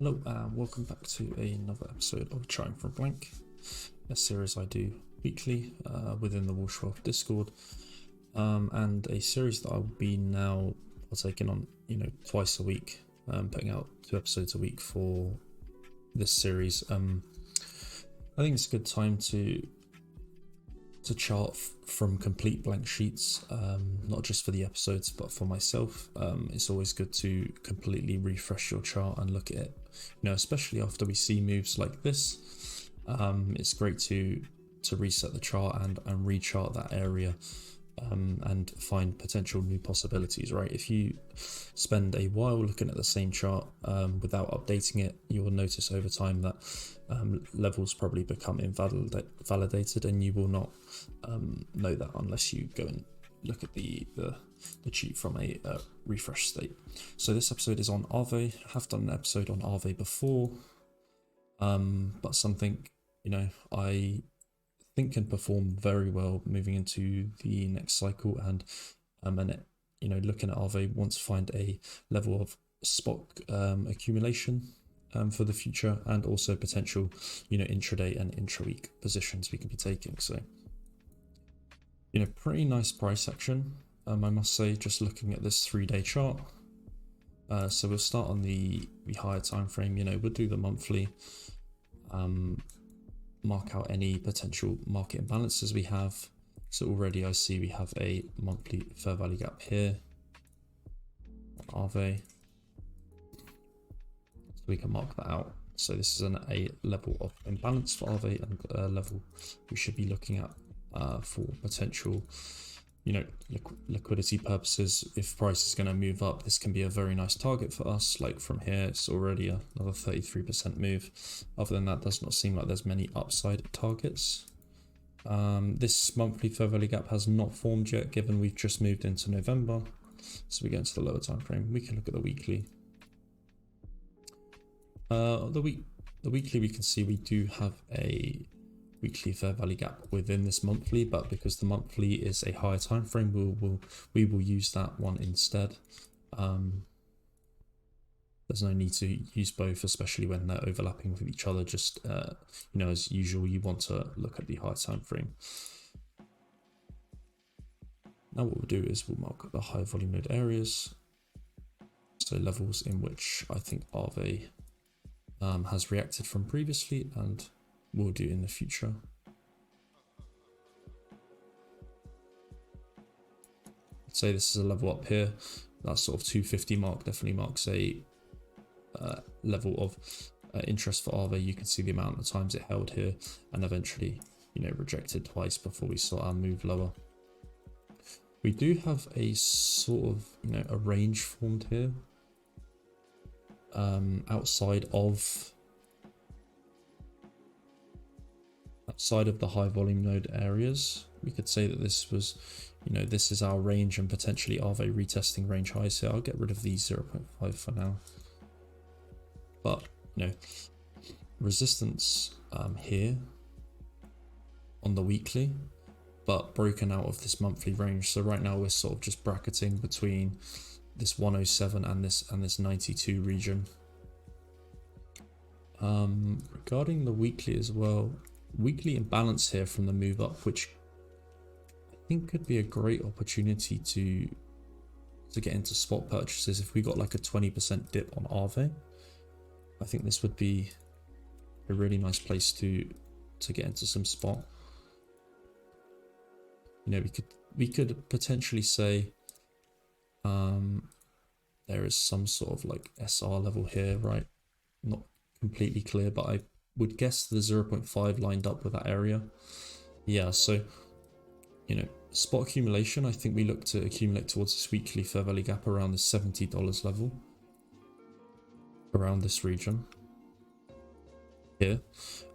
Hello, welcome back to another episode of Charting from Blank, a series I do weekly within the Wolf Discord, and a series that I will be now taking on, twice a week, putting out 2 episodes a week for this series. I think it's a good time to chart from complete blank sheets, not just for the episodes but for myself. It's always good to completely refresh your chart and look at it, especially after we see moves like this. It's great to reset the chart and rechart that area, and find potential new possibilities, right? If you spend a while looking at the same chart without updating it, you will notice over time that levels probably become invalidated, and you will not know that unless you go and look at the cheat from a refresh state. So this episode is on AAVE. I have done an episode on AAVE before, but something I think can perform very well moving into the next cycle, and looking at AAVE, want to find a level of spot accumulation for the future, and also potential intraday and intra-week positions we can be taking. So pretty nice price action, I must say, just looking at this 3-day chart. So we'll start on the higher time frame. We'll do the monthly, mark out any potential market imbalances we have. So already I see we have a monthly fair value gap here on AAVE, so we can mark that out. So this is a level of imbalance for AAVE, and a level we should be looking at for potential liquidity purposes. If price is going to move up, this can be a very nice target for us. Like from here, it's already another 33% move. Other than that, does not seem like there's many upside targets. This monthly fair value gap has not formed yet, given we've just moved into November. So we get into the lower time frame. We can look at the weekly. The weekly, we can see we do have a weekly fair value gap within this monthly, but because the monthly is a higher time frame, we will use that one instead. There's no need to use both, especially when they're overlapping with each other. Just as usual, you want to look at the higher time frame. Now what we'll do is we'll mark the high volume node areas, so levels in which I think AAVE has reacted from previously and will do in the future. I'd say this is a level up here. That sort of 250 mark definitely marks a level of interest for AAVE. You can see the amount of times it held here and eventually rejected twice before we saw our move lower. We do have a sort of a range formed here outside of the high volume node areas. We could say that this was this is our range, and potentially AAVE retesting range highs here. I'll get rid of these 0.5 for now, but resistance here on the weekly, but broken out of this monthly range. So right now we're sort of just bracketing between this 107 and this 92 region. Regarding the weekly as well, weekly imbalance here from the move up, which I think could be a great opportunity to get into spot purchases. If we got like a 20% dip on AAVE, I think this would be a really nice place to get into some spot. We could potentially say there is some sort of like SR level here, right? Not completely clear, but I would guess the 0.5 lined up with that area. Yeah, so spot accumulation, I think we look to accumulate towards this weekly fair value gap around the $70 level, around this region here.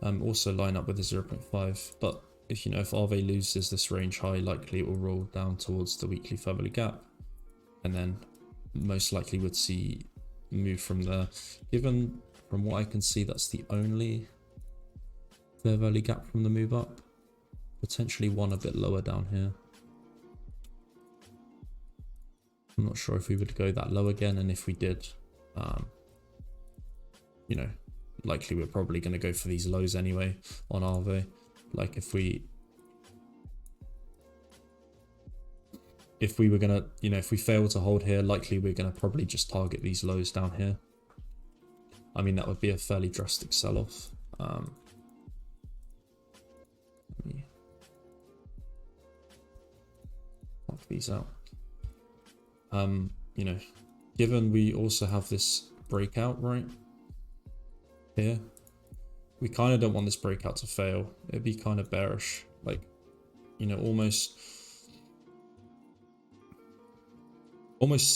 Also line up with the 0.5, but if AAVE loses this range high, likely it will roll down towards the weekly fair value gap, and then most likely would see move from there. Given from what I can see, that's the only fair value gap from the move up. Potentially one a bit lower down here. I'm not sure if we would go that low again, and if we did, you know, likely we're probably going to go for these lows anyway on AAVE. Like if we were going to, you know, if we fail to hold here, likely we're going to probably just target these lows down here. I mean, that would be a fairly drastic sell-off. Let me mark these out. You know, given we also have this breakout right here, we kind of don't want this breakout to fail. It'd be kind of bearish, like, you know, almost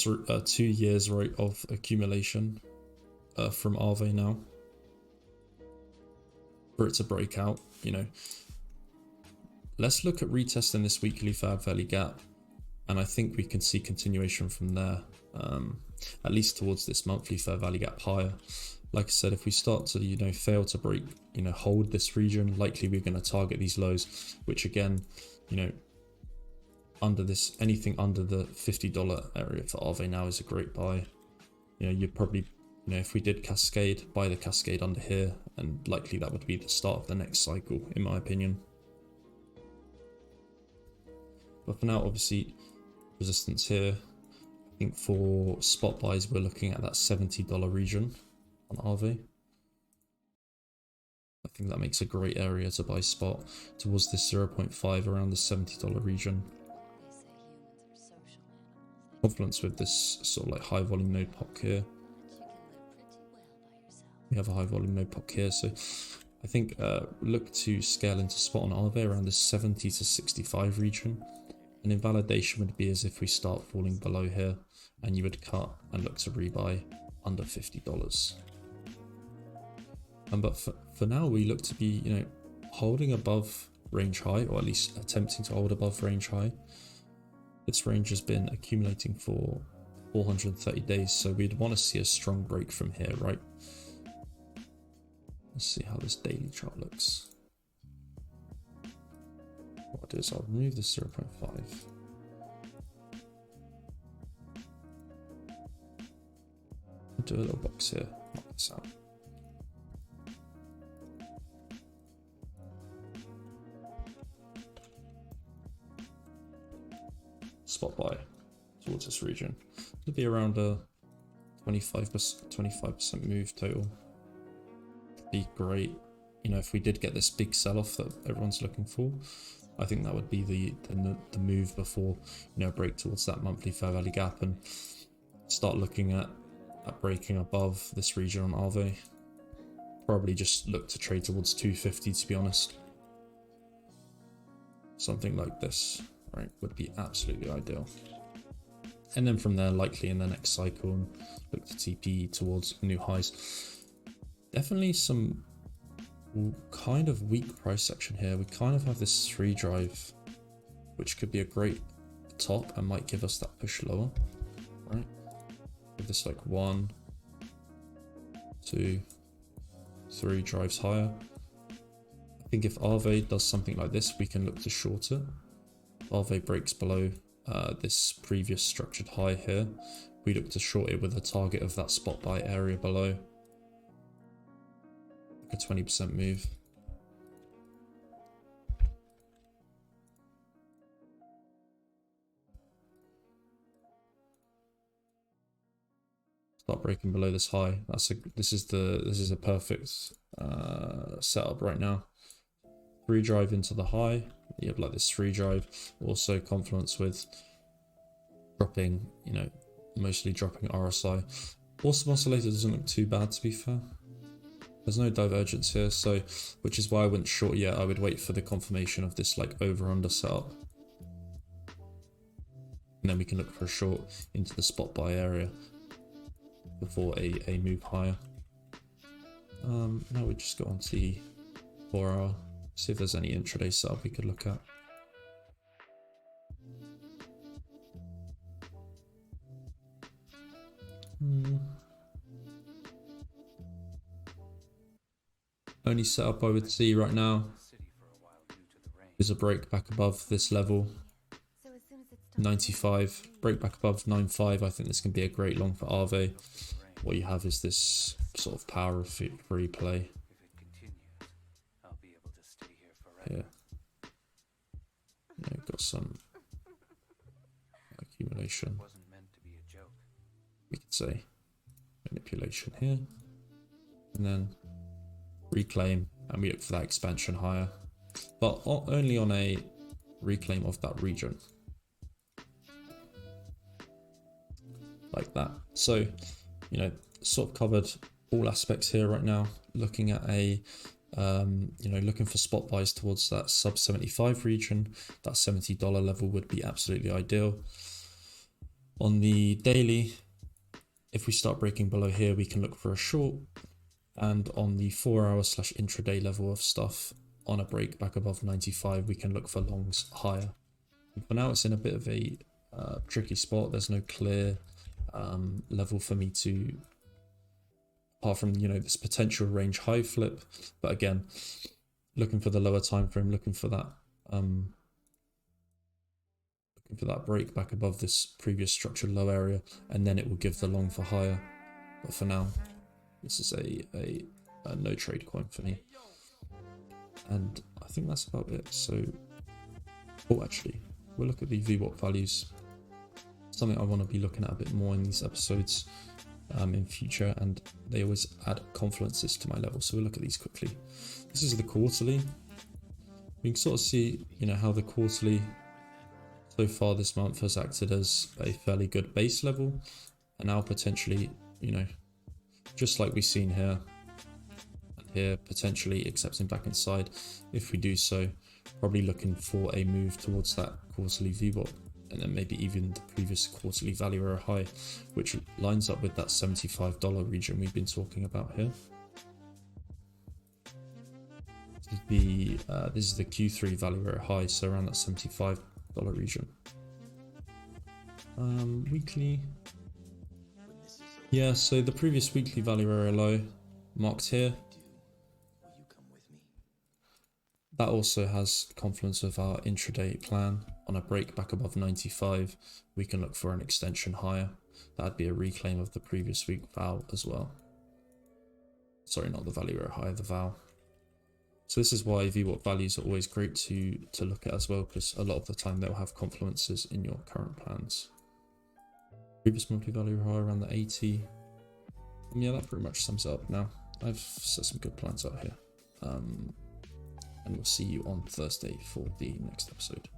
2 years right of accumulation from AAVE now for it to break out. You know, let's look at retesting this weekly fair value gap, and I think we can see continuation from there, at least towards this monthly fair value gap higher. Like I said, if we start to, you know, fail to break, you know, hold this region, likely we're going to target these lows, which again, you know, under this, anything under the $50 area for AAVE now is a great buy. You know, you'd probably, you know, if we did cascade, buy the cascade under here, and likely that would be the start of the next cycle, in my opinion. But for now, obviously, resistance here. I think for spot buys, we're looking at that $70 region on AAVE. I think that makes a great area to buy spot towards this 0.5 around the $70 region. Confluence with this sort of like high volume node POC here. We have a high volume node POC here, so I think look to scale into spot on AAVE around the 70 to 65 region. An invalidation would be as if we start falling below here, and you would cut and look to rebuy under $50. But for now, we look to be, you know, holding above range high, or at least attempting to hold above range high. This range has been accumulating for 430 days, so we'd want to see a strong break from here, right? Let's see how this daily chart looks. What I'll do is I'll remove the 0.5. Do a little box here, mark this out. Spot buy towards this region. It'll be around a 25% move total. Be great, you know, if we did get this big sell-off that everyone's looking for. I think that would be the move before, you know, break towards that monthly fair value gap and start looking at breaking above this region on AAVE. Probably just look to trade towards 250, to be honest. Something like this, right, would be absolutely ideal. And then from there, likely in the next cycle, and look to TP towards new highs. Definitely some kind of weak price section here. We kind of have this 3 drive, which could be a great top and might give us that push lower, right? Give this like 1, 2, 3 drives higher. I think if AAVE does something like this, we can look to short it. AAVE breaks below this previous structured high here. We look to short it with a target of that spot buy area below. Like a 20% move. Start breaking below this high. This is a perfect setup right now. 3 drive into the high. You have like this 3 drive, also confluence with dropping, you know, mostly dropping RSI. Awesome oscillator doesn't look too bad, to be fair. There's no divergence here, so which is why I wouldn't short yet. I would wait for the confirmation of this like over-under setup, and then we can look for a short into the spot buy area before a move higher. Now we just go on to 4 hour, see if there's any intraday setup we could look at. Only setup I would see right now is a break back above this level, 95, break back above 95. I think this can be a great long for AAVE. What you have is this sort of power of free play. Here, yeah, got some accumulation. We could say manipulation here, and then reclaim, and we look for that expansion higher, but only on a reclaim of that region, like that. So, you know, sort of covered all aspects here right now. Looking at a you know, looking for spot buys towards that sub 75 region. That $70 level would be absolutely ideal. On the daily, if we start breaking below here, we can look for a short, and on the 4-hour / intraday level of stuff, on a break back above 95, we can look for longs higher. For now, it's in a bit of a tricky spot. There's no clear level for me to, apart from, you know, this potential range high flip. But again, looking for the lower time frame, looking for that break back above this previous structured low area, and then it will give the long for higher. But for now, this is a no trade coin for me, and I think that's about it. So, oh, actually, we'll look at the VWAP values. Something I want to be looking at a bit more in these episodes in future, and they always add confluences to my level. So we'll look at these quickly. This is the quarterly. We can sort of see, you know, how the quarterly so far this month has acted as a fairly good base level, and now potentially, you know, just like we've seen here and here, potentially accepting back inside. If we do so, probably looking for a move towards that quarterly VWAP, and then maybe even the previous quarterly value error high, which lines up with that $75 region we've been talking about here. This is the Q3 value error high, so around that $75 region. Weekly, yeah, so the previous weekly value error low marked here, that also has confluence with our intraday plan. On a break back above 95, we can look for an extension higher. That'd be a reclaim of the previous week val as well. Sorry, not the value error high, the val. So this is why VWAP values are always great to look at as well, because a lot of the time they'll have confluences in your current plans. Previous monthly value high around the 80. And yeah, that pretty much sums it up now. I've set some good plans out here. And we'll see you on Thursday for the next episode.